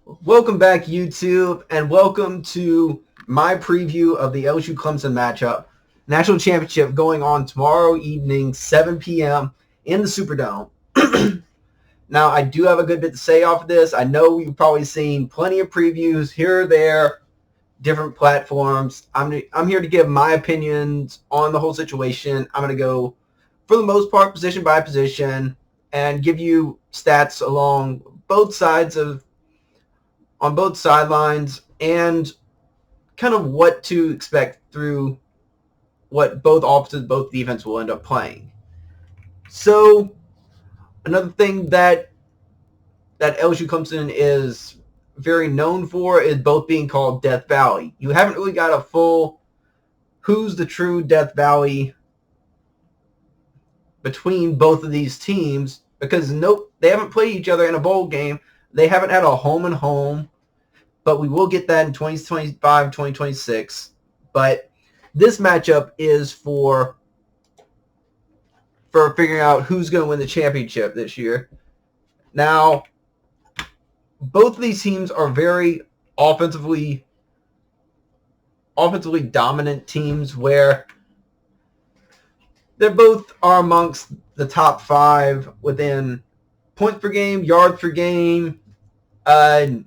Welcome back, YouTube, and welcome to my preview of the LSU Clemson matchup. National Championship going on tomorrow evening, 7 p.m. in the Superdome. Now, I do have a good bit to say off of this. I know you've probably seen plenty of previews here or there, different platforms. I'm here to give my opinions on the whole situation. I'm going to go, for the most part, position by position, and give you stats along both sides of on both sidelines and kind of what to expect through what both offenses, both defense will end up playing. So another thing that LSU Clemson is very known for is both being called Death Valley. You haven't really got a full who's the true Death Valley between both of these teams because they haven't played each other in a bowl game. They haven't had a home and home, but we will get that in 2025, 2026. But this matchup is for figuring out who's going to win the championship this year. Now, both of these teams are very offensively dominant teams where they both are amongst the top 5 within points per game, yards per game, and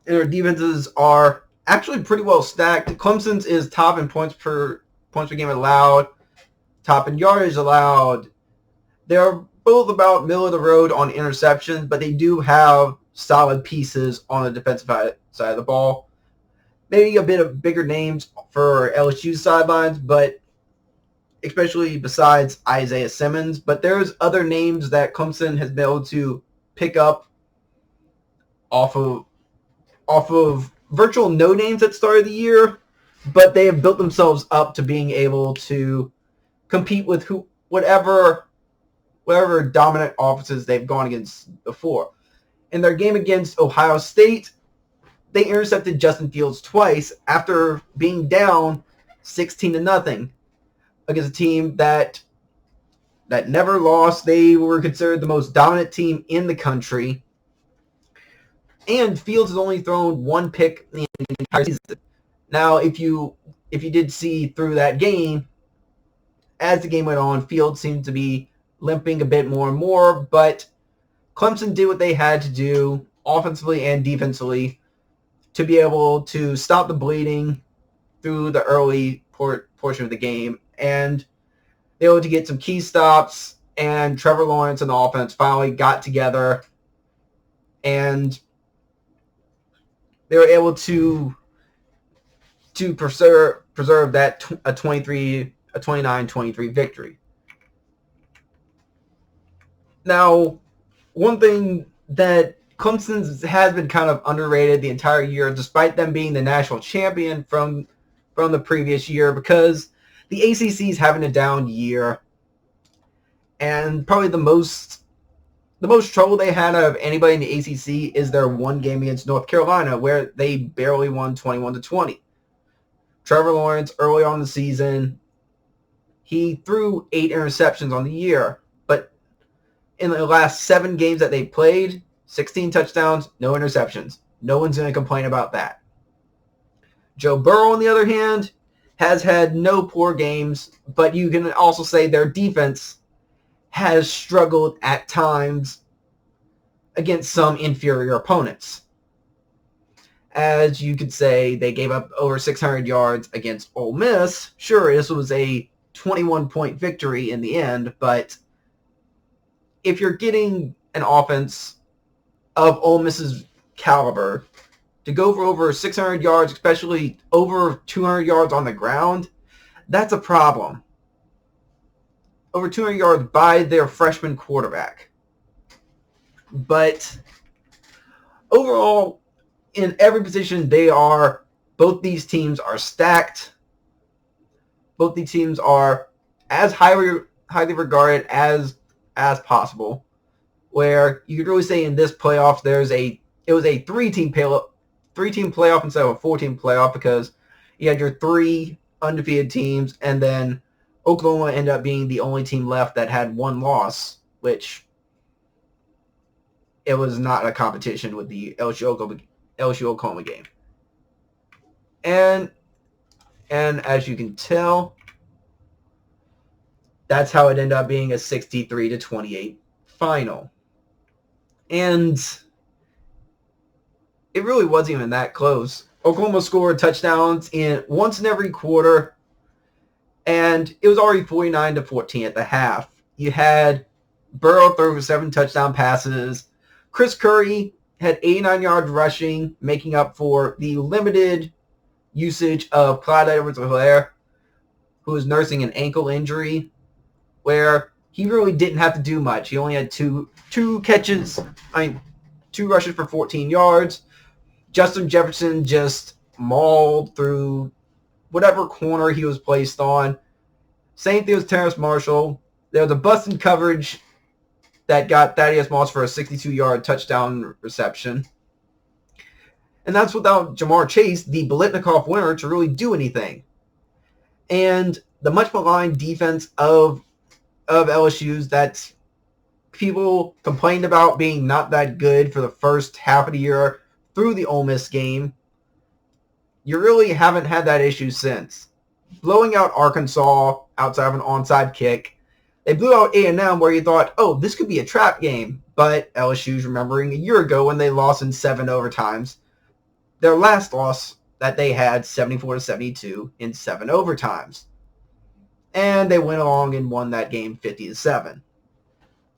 their defenses are actually pretty well stacked. Clemson's is top in points per game allowed, top in yardage allowed. They're both about middle of the road on interceptions, but they do have solid pieces on the defensive side of the ball. Maybe a bit of bigger names for LSU's sidelines, but especially besides Isaiah Simmons. But there's other names that Clemson has been able to pick up off of virtual no names at the start of the year, but they have built themselves up to being able to compete with whatever dominant offenses they've gone against before. In their game against Ohio State, they intercepted Justin Fields twice after being down 16-0 against a team that never lost. They were considered the most dominant team in the country. And Fields has only thrown one pick in the entire season. Now, if you did see through that game, as the game went on, Fields seemed to be limping a bit more and more, but Clemson did what they had to do offensively and defensively to be able to stop the bleeding through the early portion of the game, and they were able to get some key stops, and Trevor Lawrence and the offense finally got together, and they were able to preserve that a 29-23 victory. Now, one thing that Clemson has been kind of underrated the entire year, despite them being the national champion from the previous year, because the ACC is having a down year, and probably the most trouble they had out of anybody in the ACC is their one game against North Carolina, where they barely won 21-20. Trevor Lawrence, early on in the season, he threw 8 interceptions on the year, but in the last 7 games that they played, 16 touchdowns, no interceptions. No one's going to complain about that. Joe Burrow, on the other hand, has had no poor games, but you can also say their defense has struggled at times against some inferior opponents. As you could say, they gave up over 600 yards against Ole Miss. Sure, this was a 21-point victory in the end, but if you're getting an offense of Ole Miss's caliber to go for over 600 yards, especially over 200 yards on the ground, that's a problem. Over 200 yards by their freshman quarterback. But overall, in every position, both these teams are stacked. Both these teams are as highly regarded as possible. Where you could really say in this playoff, it was a three-team playoff instead of a 4-team playoff, because you had your 3 undefeated teams, and then Oklahoma ended up being the only team left that had 1 loss, which it was not a competition with the LSU Oklahoma game. And as you can tell, that's how it ended up being a 63-28 final. And it really wasn't even that close. Oklahoma scored touchdowns once in every quarter, and it was already 49-14 at the half. You had Burrow throw for 7 touchdown passes. Chris Curry had 89 yards rushing, making up for the limited usage of Clyde Edwards-Helaire, who was nursing an ankle injury, where he really didn't have to do much. He only had two rushes for 14 yards. Justin Jefferson just mauled through whatever corner he was placed on. Same thing with Terrace Marshall. There was a busted coverage that got Thaddeus Moss for a 62-yard touchdown reception. And that's without Jamar Chase, the Biletnikoff winner, to really do anything. And the much maligned defense of LSU's that people complained about being not that good for the first half of the year through the Ole Miss game, you really haven't had that issue since. Blowing out Arkansas outside of an onside kick. They blew out A&M where you thought, oh, this could be a trap game. But LSU's remembering a year ago when they lost in 7 overtimes. Their last loss that they had, 74-72 in 7 overtimes. And they went along and won that game 50-7.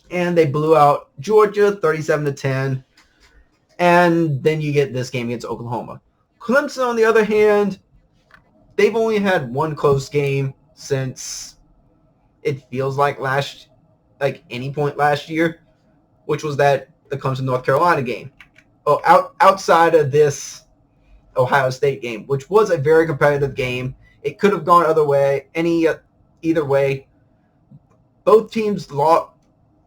And they blew out Georgia 37-10. And then you get this game against Oklahoma. Clemson, on the other hand, they've only had one close game since it feels like any point last year, which was the Clemson North Carolina game. Outside of this Ohio State game, which was a very competitive game. It could have gone either way. Both teams lost.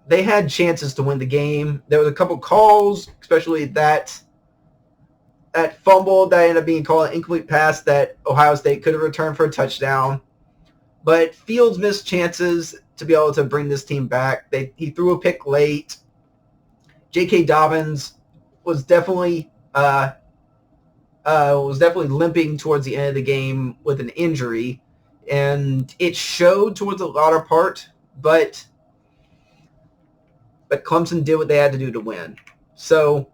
They had chances to win the game. There was a couple calls, especially that fumble that ended up being called an incomplete pass that Ohio State could have returned for a touchdown. But Fields missed chances to be able to bring this team back. He threw a pick late. J.K. Dobbins was definitely limping towards the end of the game with an injury, and it showed towards the latter part. But Clemson did what they had to do to win. So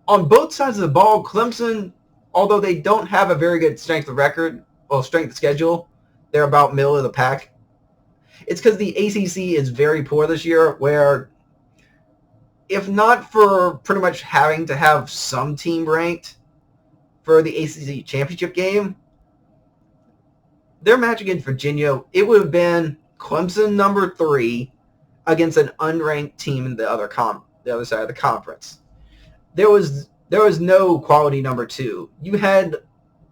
on both sides of the ball, Clemson, although they don't have a very good strength of schedule, they're about middle of the pack. It's because the ACC is very poor this year, where if not for pretty much having to have some team ranked for the ACC championship game, their match against Virginia, it would have been Clemson number 3 against an unranked team in the other side of the conference. There was no quality number 2. You had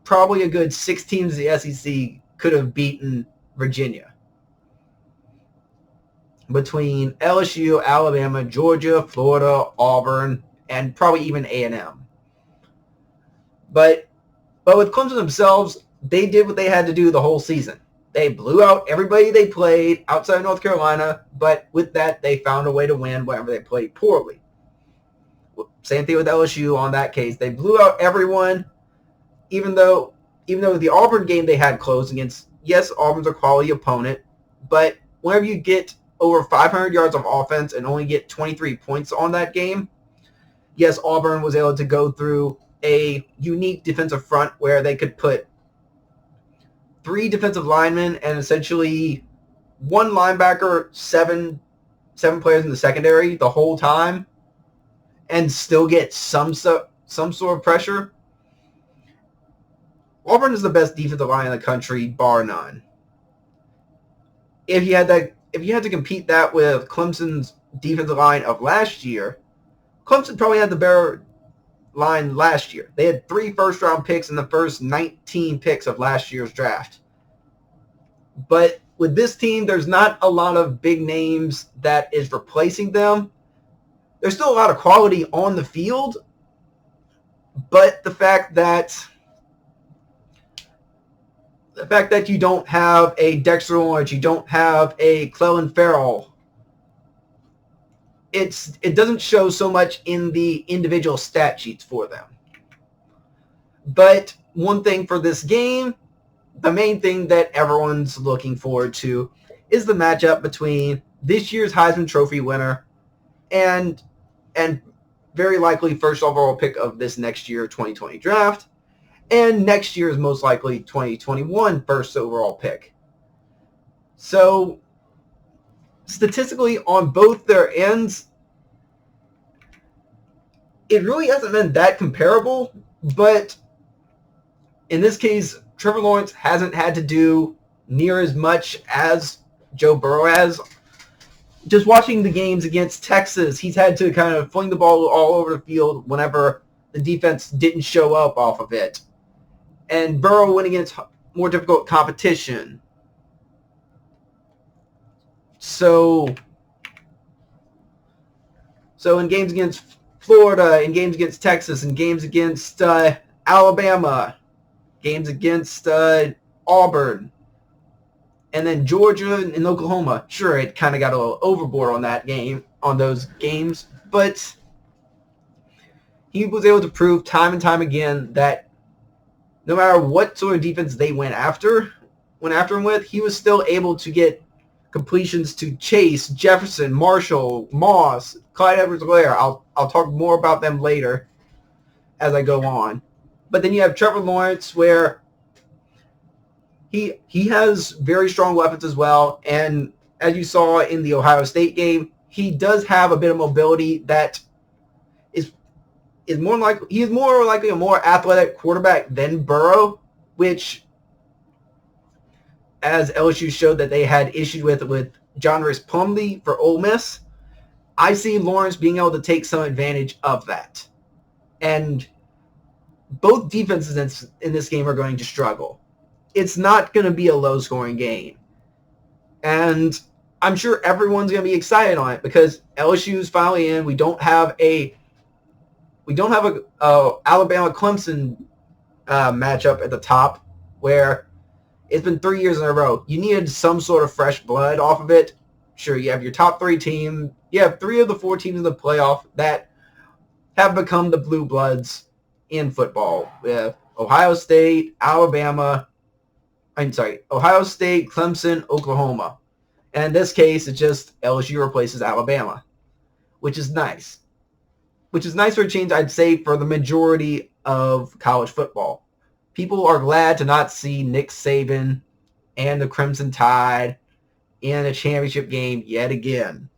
probably a good 6 teams in the SEC could have beaten Virginia. Between LSU, Alabama, Georgia, Florida, Auburn, and probably even A&M. But with Clemson themselves, they did what they had to do the whole season. They blew out everybody they played outside of North Carolina, but with that, they found a way to win whenever they played poorly. Same thing with LSU on that case. They blew out everyone, even though the Auburn game they had close against, yes, Auburn's a quality opponent, but whenever you get over 500 yards of offense and only get 23 points on that game, yes, Auburn was able to go through a unique defensive front where they could put 3 defensive linemen and essentially 1 linebacker, 7 players in the secondary the whole time, and still get some sort of pressure. Auburn is the best defensive line in the country, bar none. If you had to compete that with Clemson's defensive line of last year, Clemson probably had the better line last year. They had 3 first-round picks in the first 19 picks of last year's draft. But with this team, there's not a lot of big names that is replacing them. There's still a lot of quality on the field, but the fact that you don't have a Dexter Lawrence, you don't have a Clelin Ferrell, it doesn't show so much in the individual stat sheets for them. But one thing for this game, the main thing that everyone's looking forward to is the matchup between this year's Heisman Trophy winner and very likely first overall pick of this next year 2020 draft, and next year's most likely 2021 first overall pick. So statistically on both their ends, it really hasn't been that comparable, but in this case, Trevor Lawrence hasn't had to do near as much as Joe Burrow has. Just watching the games against Texas, he's had to kind of fling the ball all over the field whenever the defense didn't show up off of it. And Burrow went against more difficult competition. So in games against Florida, in games against Texas, in games against Alabama, games against Auburn, and then Georgia and Oklahoma. Sure, it kind of got a little overboard on those games, but he was able to prove time and time again that no matter what sort of defense they went after him with, he was still able to get completions to Chase, Jefferson, Marshall, Moss, Clyde Edwards-Helaire. I'll talk more about them later as I go on. But then you have Trevor Lawrence, where he has very strong weapons as well. And as you saw in the Ohio State game, he does have a bit of mobility that is more likely, he is more likely a more athletic quarterback than Burrow, which, as LSU showed that they had issues with John Rice Plumlee for Ole Miss, I see Lawrence being able to take some advantage of that. And both defenses in this game are going to struggle. It's not going to be a low-scoring game. And I'm sure everyone's going to be excited on it because LSU's finally in. We don't have a Alabama-Clemson matchup at the top where it's been 3 years in a row. You needed some sort of fresh blood off of it. Sure, you have your top three team. You have 3 of the 4 teams in the playoff that have become the blue bloods in football. With Ohio State, Ohio State, Clemson, Oklahoma. And in this case, it's just LSU replaces Alabama, which is nice. Which is nice for a change, I'd say, for the majority of college football. People are glad to not see Nick Saban and the Crimson Tide in a championship game yet again.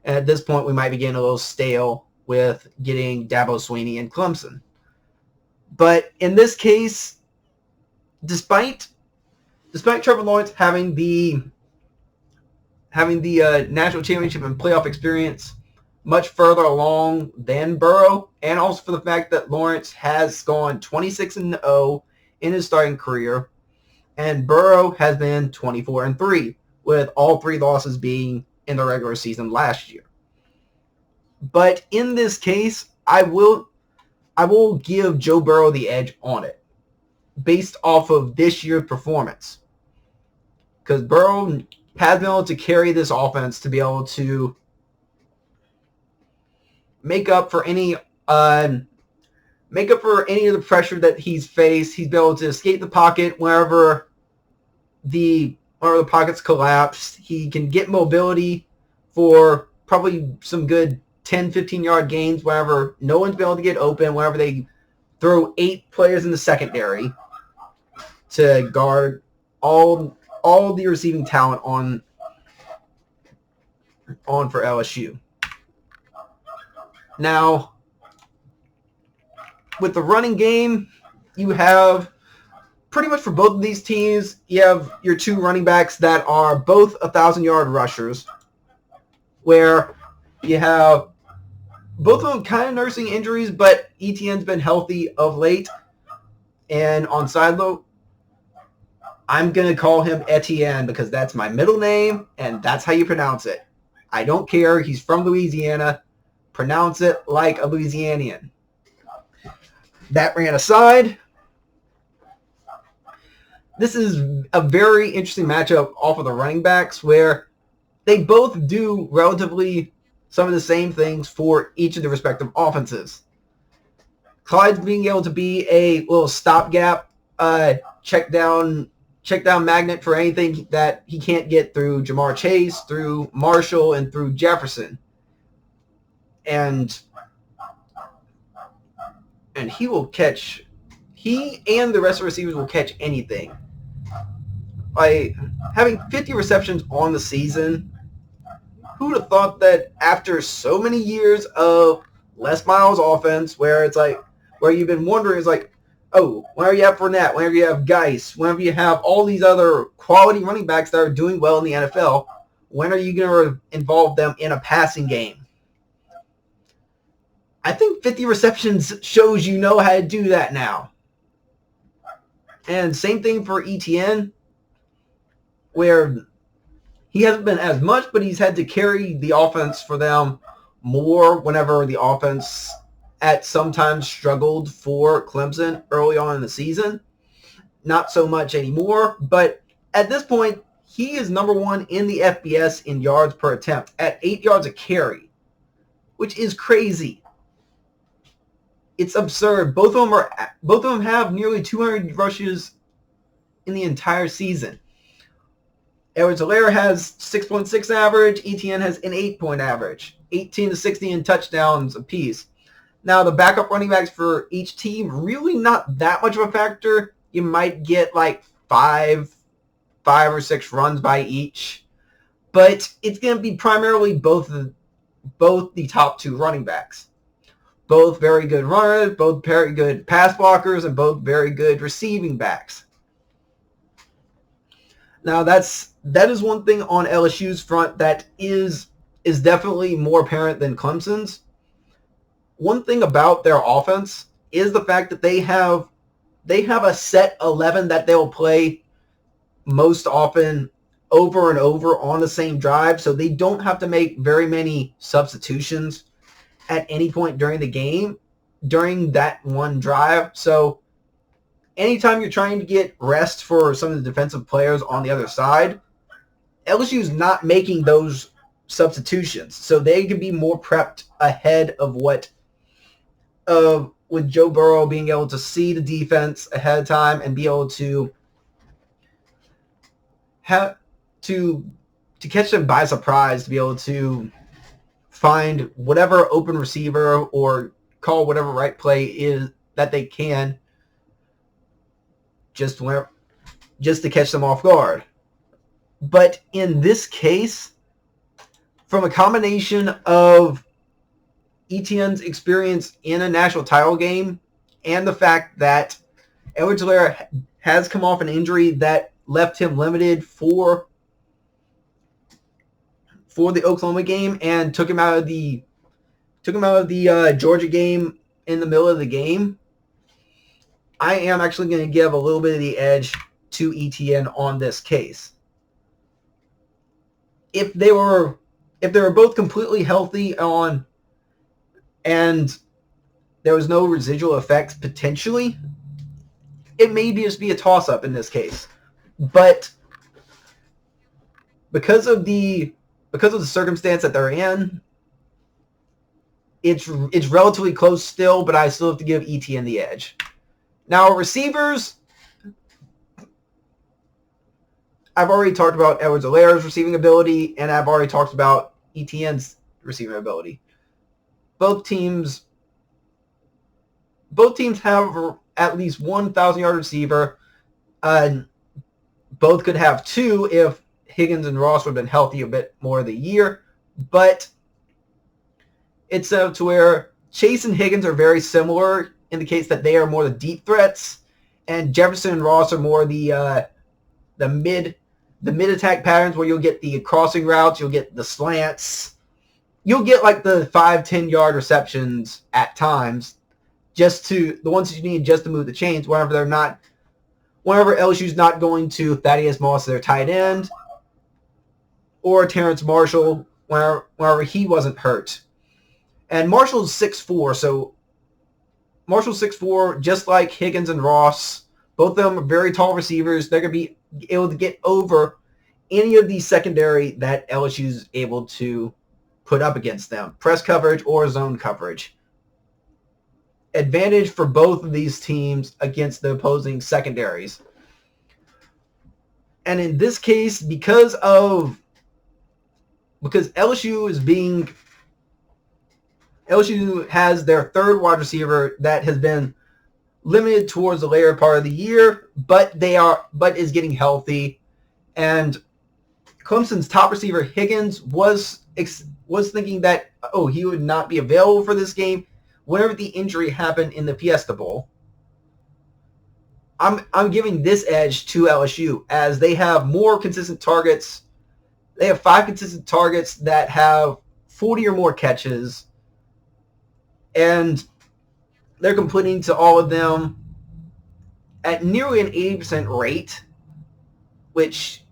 And at this point, we might be getting a little stale with getting Dabo Swinney and Clemson. But in this case, despite Trevor Lawrence having the national championship and playoff experience much further along than Burrow, and also for the fact that Lawrence has gone 26-0 in his starting career, and Burrow has been 24-3, with all 3 losses being in the regular season last year. But in this case, I will give Joe Burrow the edge on it, based off of this year's performance. Because Burrow has been able to carry this offense to be able to make up for any of the pressure that he's faced. He's been able to escape the pocket wherever the pockets collapse. He can get mobility for probably some good 10, 15-yard gains wherever no one's been able to get open, wherever they throw 8 players in the secondary to guard all the receiving talent on for LSU. Now, with the running game, you have pretty much for both of these teams, you have your 2 running backs that are both 1,000-yard rushers, where you have both of them kind of nursing injuries, but Etienne's been healthy of late. And on side note, I'm going to call him Etienne because that's my middle name, and that's how you pronounce it. I don't care. He's from Louisiana. Pronounce it like a Louisianian. That ran aside. This is a very interesting matchup off of the running backs where they both do relatively some of the same things for each of the respective offenses. Clyde's being able to be a little stopgap, check down magnet for anything that he can't get through Jamar Chase, through Marshall, and through Jefferson. And he will catch, he and the rest of the receivers will catch anything. Like, having 50 receptions on the season, who would have thought that after so many years of Les Miles offense, where it's like, where you've been wondering, is like, oh, whenever you have Fournette, whenever you have Geis, whenever you have all these other quality running backs that are doing well in the NFL, when are you going to involve them in a passing game? I think 50 receptions shows you know how to do that now. And same thing for ETN, where he hasn't been as much, but he's had to carry the offense for them more whenever the offense at sometimes struggled for Clemson early on in the season. Not so much anymore, but at this point, he is number one in the FBS in yards per attempt at 8 yards a carry, which is crazy. It's absurd. Both of them have nearly 200 rushes in the entire season. Edwards-Helaire has 6.6 average. ETN has an 8-point average. 18 to 60 in touchdowns apiece. Now, the backup running backs for each team, really not that much of a factor. You might get like five or six runs by each. But it's going to be primarily both the top two running backs. Both very good runners, both very good pass blockers, and both very good receiving backs. Now, that is one thing on LSU's front that is definitely more apparent than Clemson's. One thing about their offense is the fact that they have a set 11 that they'll play most often over and over on the same drive, so they don't have to make very many substitutions at any point during the game, during that one drive. So anytime you're trying to get rest for some of the defensive players on the other side, LSU's not making those substitutions, so they can be more prepped ahead of with Joe Burrow being able to see the defense ahead of time and be able to have to catch them by surprise, to be able to find whatever open receiver or call whatever right play is that they can, just to catch them off guard. But in this case, from a combination of ETN's experience in a national title game and the fact that Edwards-Helaire has come off an injury that left him limited for the Oklahoma game and took him out of the Georgia game in the middle of the game, I am actually going to give a little bit of the edge to ETN on this case. If they were both completely healthy and there was no residual effects potentially, it may just be a toss-up in this case. But because of the circumstance that they're in, it's relatively close still, but I still have to give ETN the edge. Now, receivers, I've already talked about Edwards-Helaire's receiving ability, and I've already talked about ETN's receiving ability. Both teams have at least 1,000-yard receiver. Both could have two if Higgins and Ross would have been healthy a bit more of the year. But it's to where Chase and Higgins are very similar in the case that they are more the deep threats, and Jefferson and Ross are more the mid-attack patterns where you'll get the crossing routes, you'll get the slants, you'll get like the 5-10 yard receptions at times, just to the ones that you need just to move the chains whenever LSU's not going to Thaddeus Moss, their tight end, or Terrence Marshall whenever he wasn't hurt. And Marshall's 6'4", so Marshall's 6'4", just like Higgins and Ross. Both of them are very tall receivers. They're going to be able to get over any of the secondary that LSU's able to put up against them, press coverage or zone coverage. Advantage for both of these teams against the opposing secondaries. And in this case, because LSU has their third wide receiver that has been limited towards the later part of the year, but is getting healthy. And Clemson's top receiver Higgins was thinking that he would not be available for this game whenever the injury happened in the Fiesta Bowl. I'm giving this edge to LSU as they have more consistent targets. They have 5 consistent targets that have 40 or more catches, and they're completing to all of them at nearly an 80% rate, which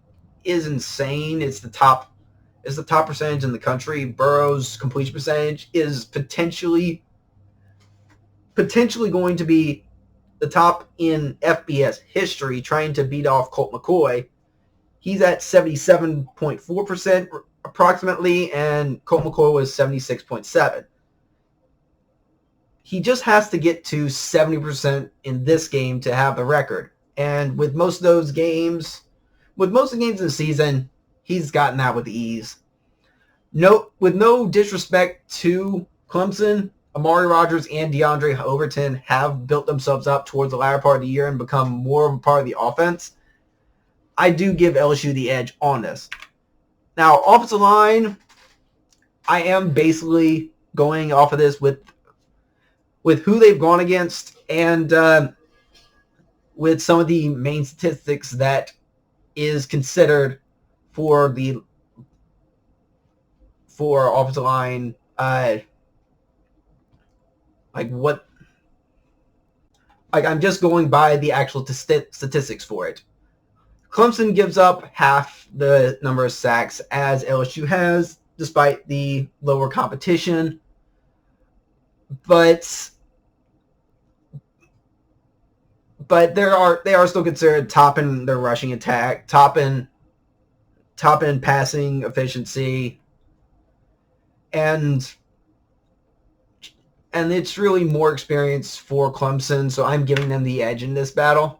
is insane. It's the top percentage in the country. Burrow's completion percentage is potentially going to be the top in FBS history, trying to beat off Colt McCoy. He's at 77.4% approximately, and Colt McCoy was 76.7%. He just has to get to 70% in this game to have the record. And with most of the games in the season, he's gotten that with ease. With no disrespect to Clemson, Amari Rodgers and DeAndre Overton have built themselves up towards the latter part of the year and become more of a part of the offense. I do give LSU the edge on this. Now, offensive line, I am basically going off of this with who they've gone against and with some of the main statistics that is considered for offensive line. I'm just going by the actual statistics for it. Clemson gives up half the number of sacks as LSU has, despite the lower competition. But they are still considered top in their rushing attack, top in passing efficiency, and it's really more experience for Clemson, so I'm giving them the edge in this battle.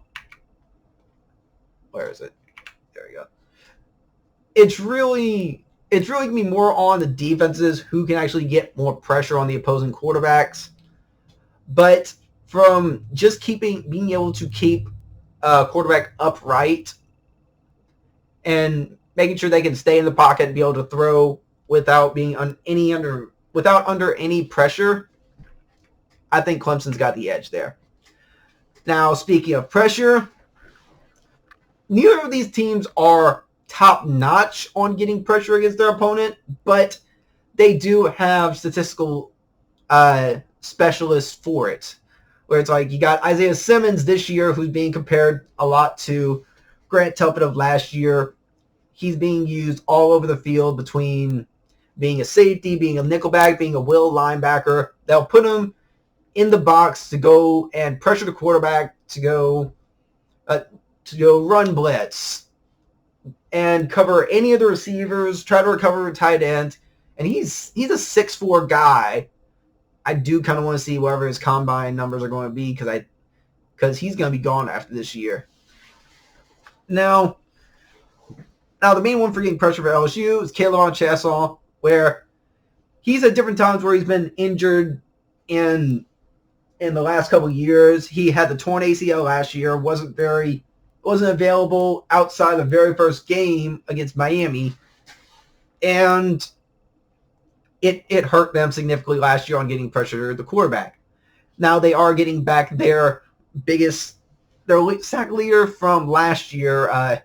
Where is it? There we go. It's really going to be more on the defenses who can actually get more pressure on the opposing quarterbacks. But from just being able to keep a quarterback upright and making sure they can stay in the pocket and be able to throw without being under any pressure, I think Clemson's got the edge there. Now, speaking of pressure, neither of these teams are top-notch on getting pressure against their opponent, but they do have statistical specialists for it. Where it's like you got Isaiah Simmons this year, who's being compared a lot to Grant Telford of last year. He's being used all over the field between being a safety, being a nickelback, being a will linebacker. They'll put him in the box to go and pressure the quarterback to go run blitz and cover any of the receivers, try to recover a tight end. And he's a 6'4" guy. I do kind of want to see whatever his combine numbers are going to be because he's going to be gone after this year. Now the main one for getting pressure for LSU is K'Lavon Chaisson, where he's at different times where he's been injured in the last couple of years. He had the torn ACL last year, wasn't available outside the very first game against Miami, and it hurt them significantly last year on getting pressure at the quarterback. Now they are getting back their sack leader from last year,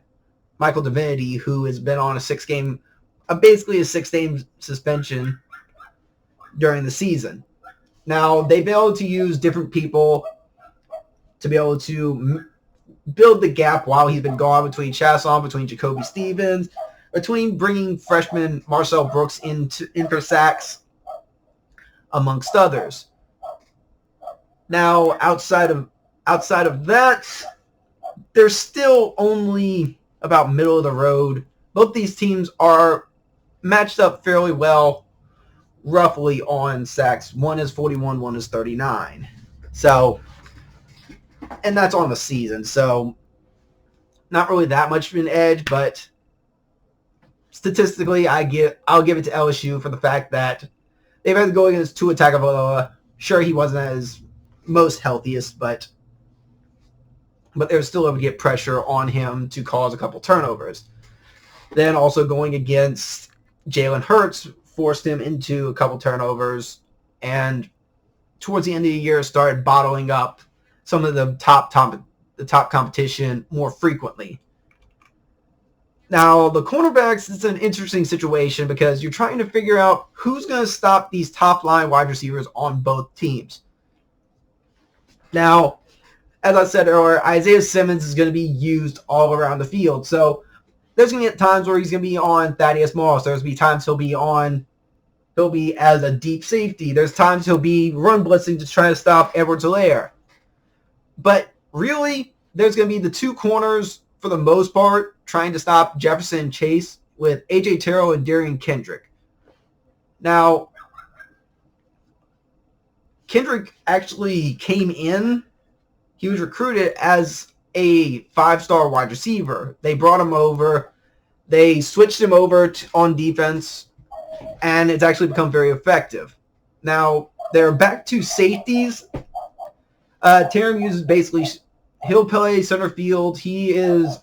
Michael Divinity, who has been on basically a 6-game suspension during the season. Now, they've been able to use different people to be able to build the gap while he's been gone between Chaisson, between Jacoby Stevens, between bringing freshman Marcel Brooks in for sacks, amongst others. Now, outside of that, they're still only about middle of the road. Both these teams are matched up fairly well roughly on sacks. One is 41, one is 39. So, and that's on the season. So, not really that much of an edge, but statistically, I'll give it to LSU for the fact that they've had to go against Tua Tagovailoa. Sure, he wasn't as most healthiest, but they were still able to get pressure on him to cause a couple turnovers. Then also going against Jalen Hurts forced him into a couple turnovers, and towards the end of the year started bottling up some of the top competition more frequently. Now, the cornerbacks, it's an interesting situation because you're trying to figure out who's going to stop these top-line wide receivers on both teams. Now, as I said earlier, Isaiah Simmons is going to be used all around the field. So there's going to be times where he's going to be on Thaddeus Moss. There's going to be times he'll be as a deep safety. There's times he'll be run blitzing to try to stop Edwards-Helaire. But really, there's going to be the two corners for the most part trying to stop Jefferson Chase with A.J. Terrell and Darian Kendrick. Now, Kendrick actually came in. He was recruited as a 5-star wide receiver. They brought him over. They switched him over on defense, and it's actually become very effective. Now, they're back to safeties. Tarum uses basically, he'll play center field. He's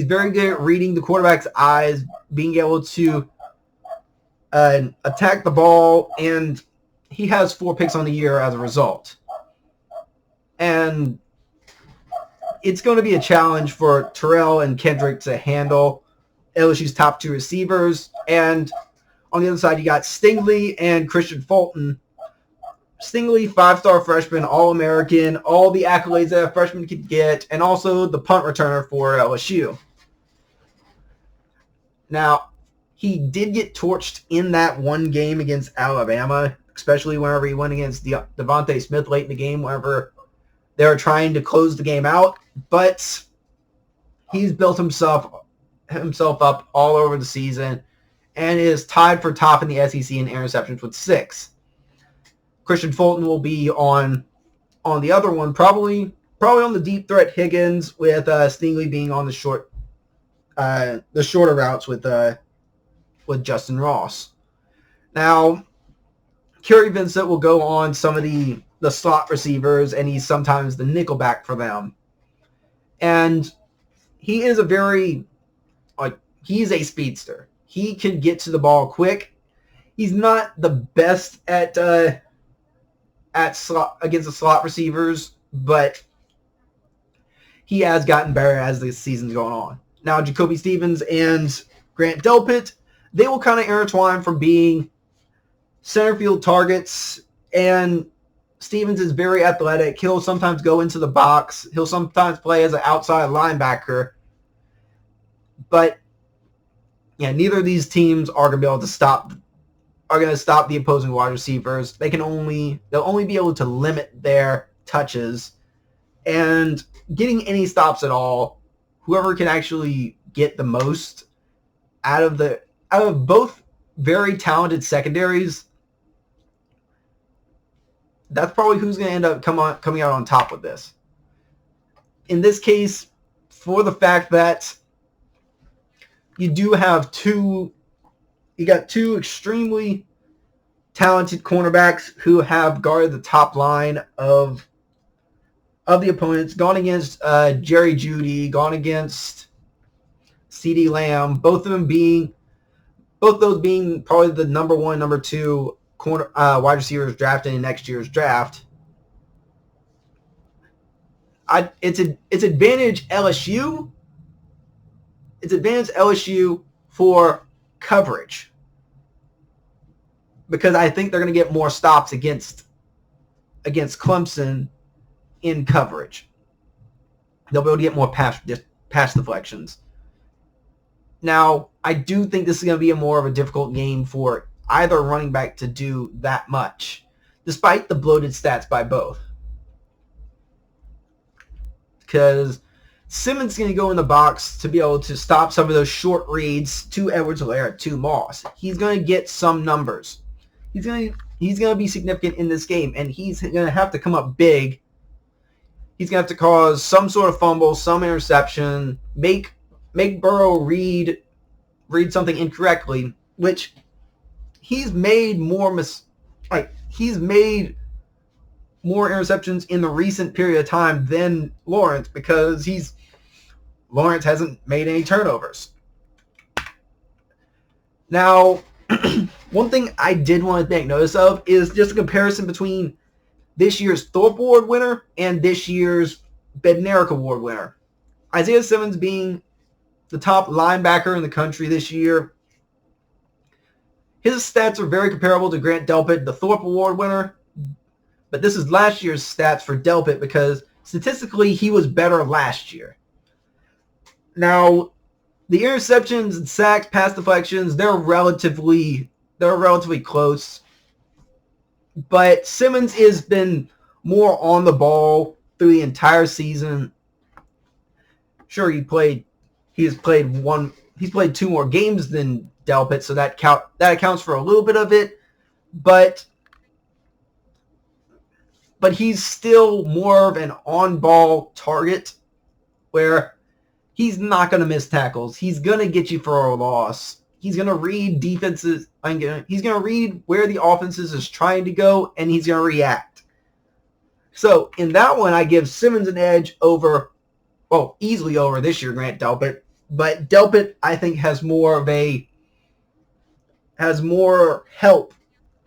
very good at reading the quarterback's eyes, being able to attack the ball, and he has 4 picks on the year as a result. And it's going to be a challenge for Terrell and Kendrick to handle LSU's top 2 receivers. And on the other side, you got Stingley and Christian Fulton. Stingley, 5-star freshman, All-American, all the accolades that a freshman could get, and also the punt returner for LSU. Now, he did get torched in that one game against Alabama, especially whenever he went against Devontae Smith late in the game, whenever they were trying to close the game out. But he's built himself up all over the season and is tied for top in the SEC in interceptions with 6. Christian Fulton will be on the other one, probably on the deep threat Higgins, with Stingley being on the shorter routes with Justin Ross. Now, Kerry Vincent will go on some of the slot receivers, and he's sometimes the nickelback for them. And he is he's a speedster. He can get to the ball quick. He's not the best at slot against the slot receivers, but he has gotten better as the season's going on. Now, Jacoby Stevens and Grant Delpit, they will kind of intertwine from being center field targets, and Stevens is very athletic. He'll sometimes go into the box. He'll sometimes play as an outside linebacker. But yeah, neither of these teams are going to be able to stop the opposing wide receivers. They'll only be able to limit their touches, and getting any stops at all, whoever can actually get the most out of both very talented secondaries, that's probably who's going to end up coming out on top with this. In this case, for the fact that you got two extremely talented cornerbacks who have guarded the top line of the opponents, gone against Jerry Jeudy, gone against CeeDee Lamb, both those being probably the number 1, number 2 wide receivers drafted in next year's draft. It's advantage LSU. It's advantage LSU for coverage, because I think they're going to get more stops against Clemson in coverage. They'll be able to get more pass deflections. Now, I do think this is going to be more of a difficult game for either running back to do that much, despite the bloated stats by both. Because Simmons is going to go in the box to be able to stop some of those short reads to Edwards-Helaire, to Moss. He's going to get some numbers. He's going to be significant in this game, and he's going to have to come up big. He's going to have to cause some sort of fumble, some interception, make Burrow read something incorrectly, which he's made more interceptions in the recent period of time than Lawrence, because Lawrence hasn't made any turnovers. Now, one thing I did want to take notice of is just a comparison between this year's Thorpe Award winner and this year's Bednarik Award winner. Isaiah Simmons being the top linebacker in the country this year. His stats are very comparable to Grant Delpit, the Thorpe Award winner, but this is last year's stats for Delpit because statistically he was better last year. Now, the interceptions and sacks, pass deflections, they're relatively close. But Simmons has been more on the ball through the entire season. Sure, he's played 2 more games than Delpit, so that accounts for a little bit of it. But he's still more of an on-ball target where he's not going to miss tackles. He's going to get you for a loss. He's going to read defenses. He's going to read where the offenses is trying to go, and he's going to react. So in that one, I give Simmons an edge easily over this year Grant Delpit. But Delpit, I think, has more help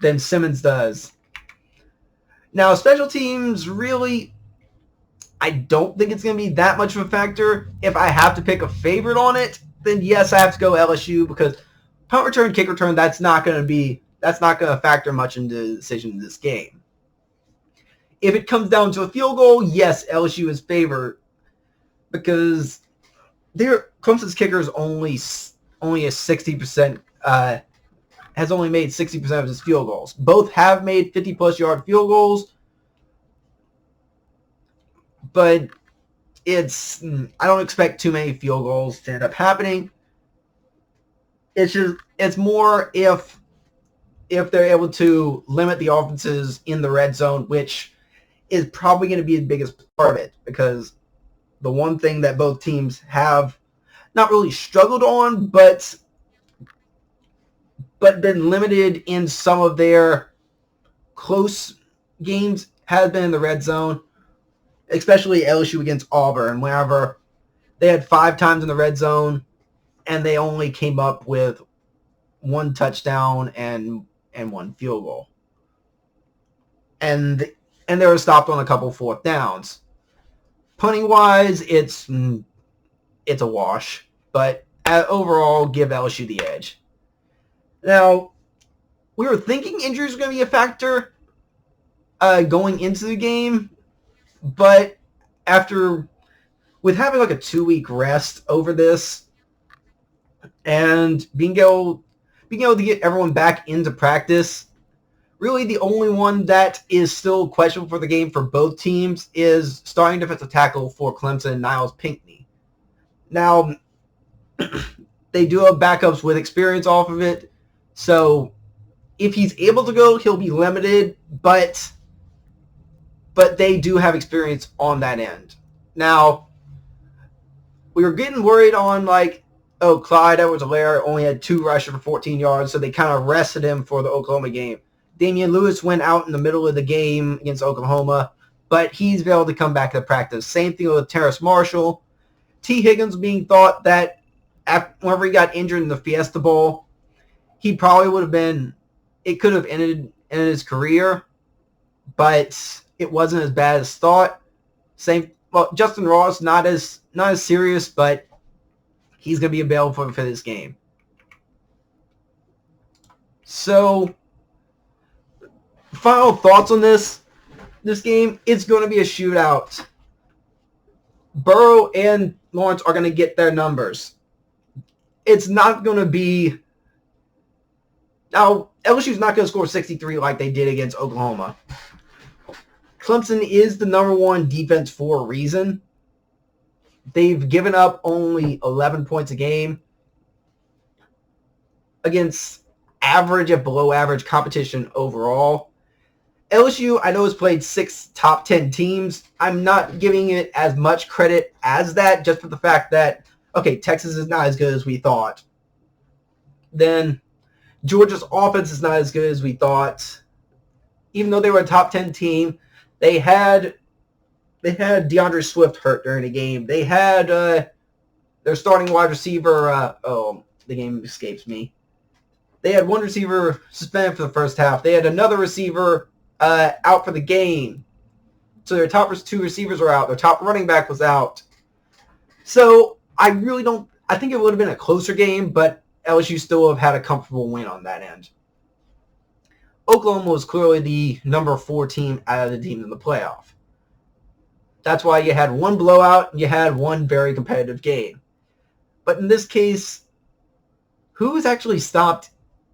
than Simmons does. Now, special teams, really, I don't think it's going to be that much of a factor. If I have to pick a favorite on it, then yes, I have to go LSU, because punt return, kick return, that's not going to factor much into the decision in this game. If it comes down to a field goal, yes, LSU is favored, because Clemson's kicker is only a 60%, has only made 60% of his field goals. Both have made 50-plus yard field goals, but I don't expect too many field goals to end up happening. It's more if they're able to limit the offenses in the red zone, which is probably going to be the biggest part of it, because the one thing that both teams have not really struggled on, but been limited in some of their close games has been in the red zone, especially LSU against Auburn, whenever they had 5 times in the red zone and they only came up with 1 touchdown and 1 field goal. And they were stopped on a couple 4th downs. Punting wise, it's a wash, but overall, give LSU the edge. Now, we were thinking injuries were going to be a factor going into the game, but with having like a 2-week rest over this and being able to get everyone back into practice, really the only one that is still questionable for the game for both teams is starting defensive tackle for Clemson, Niles Pinckney. Now, they do have backups with experience off of it, so if he's able to go, he'll be limited, but they do have experience on that end. Now, we were getting worried on Clyde Edwards-Helaire only had 2 rushes for 14 yards, so they kind of rested him for the Oklahoma game. Damian Lewis went out in the middle of the game against Oklahoma, but he's able to come back to practice. Same thing with Terrace Marshall. T. Higgins being thought that whenever he got injured in the Fiesta Bowl, he probably would have been, it could have ended in his career, but it wasn't as bad as thought. Justin Ross, not as serious, but he's going to be available for this game. So, final thoughts on this game. It's going to be a shootout. Burrow and Lawrence are going to get their numbers. It's not going to be... Now, LSU's not going to score 63 like they did against Oklahoma. Clemson is the number 1 defense for a reason. They've given up only 11 points a game against average and below average competition overall. LSU, I know, has played 6 top 10 teams. I'm not giving it as much credit as that, just for the fact that, okay, Texas is not as good as we thought. Then Georgia's offense is not as good as we thought. Even though they were a top 10 team, they had DeAndre Swift hurt during the game. They had their starting wide receiver, the game escapes me. They had one receiver suspended for the first half. They had another receiver out for the game. So their top 2 receivers were out. Their top running back was out. So I think it would have been a closer game, but LSU still have had a comfortable win on that end. Oklahoma was clearly the number 4 team out of the teams in the playoff. That's why you had one blowout and you had one very competitive game. But in this case, who's actually stopped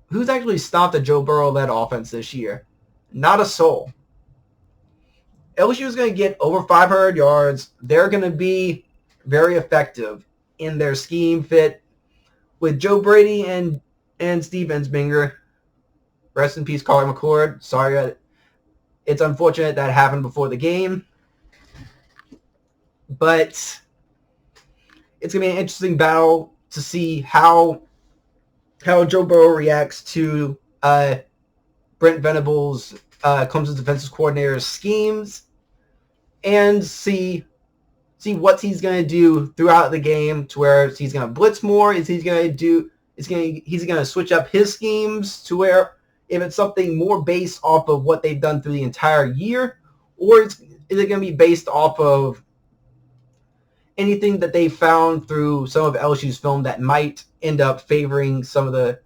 a Joe Burrow-led offense this year? Not a soul. LSU is going to get over 500 yards. They're going to be very effective in their scheme fit with Joe Brady and Steve Ensminger. Rest in peace, Colin McCord. Sorry, it's unfortunate that happened before the game. But it's going to be an interesting battle to see how Joe Burrow reacts to Brent Venables, Clemson's defensive coordinator's schemes, and see what he's going to do throughout the game, to where he's going to blitz more. Is he going to switch up his schemes to where if it's something more based off of what they've done through the entire year, or is it going to be based off of anything that they found through some of LSU's film that might end up favoring some of the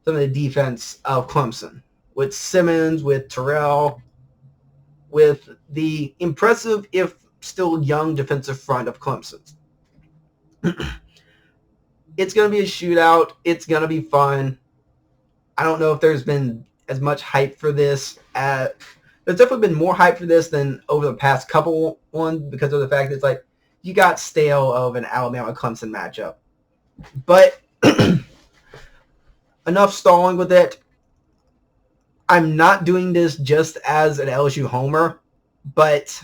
defense of Clemson, with Simmons, with Terrell, with the impressive, if still young, defensive front of Clemson. It's going to be a shootout. It's going to be fun. I don't know if there's been as much hype for this. There's definitely been more hype for this than over the past couple ones, because of the fact that it's like you got stale of an Alabama-Clemson matchup. But enough stalling with it. I'm not doing this just as an LSU homer, but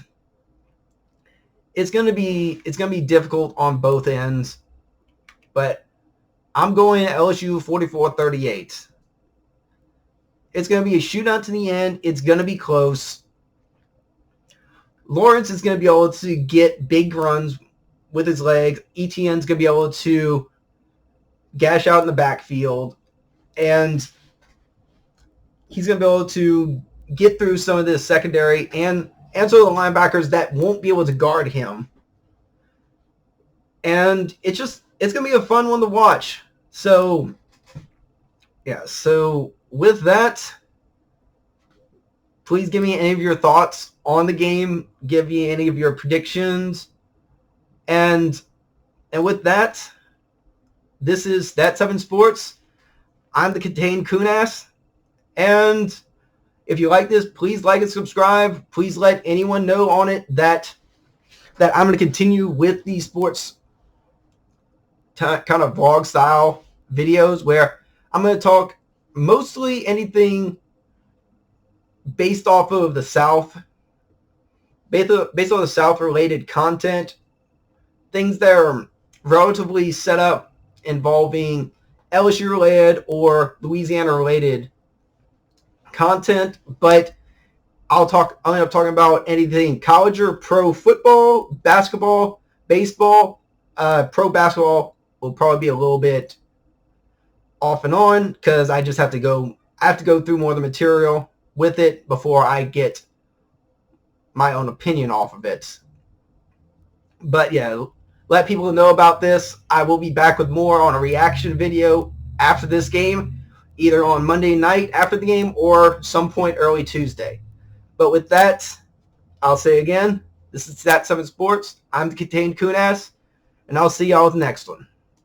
it's gonna be difficult on both ends. But I'm going LSU 44-38. It's gonna be a shootout to the end. It's gonna be close. Lawrence is gonna be able to get big runs with his legs. ETN's gonna be able to gash out in the backfield, and he's going to be able to get through some of this secondary and answer the linebackers that won't be able to guard him. And it's going to be a fun one to watch. So, yeah. So with that, please give me any of your thoughts on the game. Give me any of your predictions. And with that, this is That 7 Sports. I'm the Contained Kunas. And if you like this, please like and subscribe. Please let anyone know on it that I'm going to continue with these sports kind of vlog style videos, where I'm going to talk mostly anything based off of the South, based on the South related content, things that are relatively set up involving LSU related or Louisiana related content, but I'll end up talking about anything college or pro football, basketball, baseball. Pro basketball will probably be a little bit off and on, because I have to go through more of the material with it before I get my own opinion off of it. But yeah, let people know about this. I will be back with more on a reaction video after this game, either on Monday night after the game or some point early Tuesday. But with that, I'll say again, this is That 7 Sports. I'm the Contained Kunas, and I'll see y'all with the next one.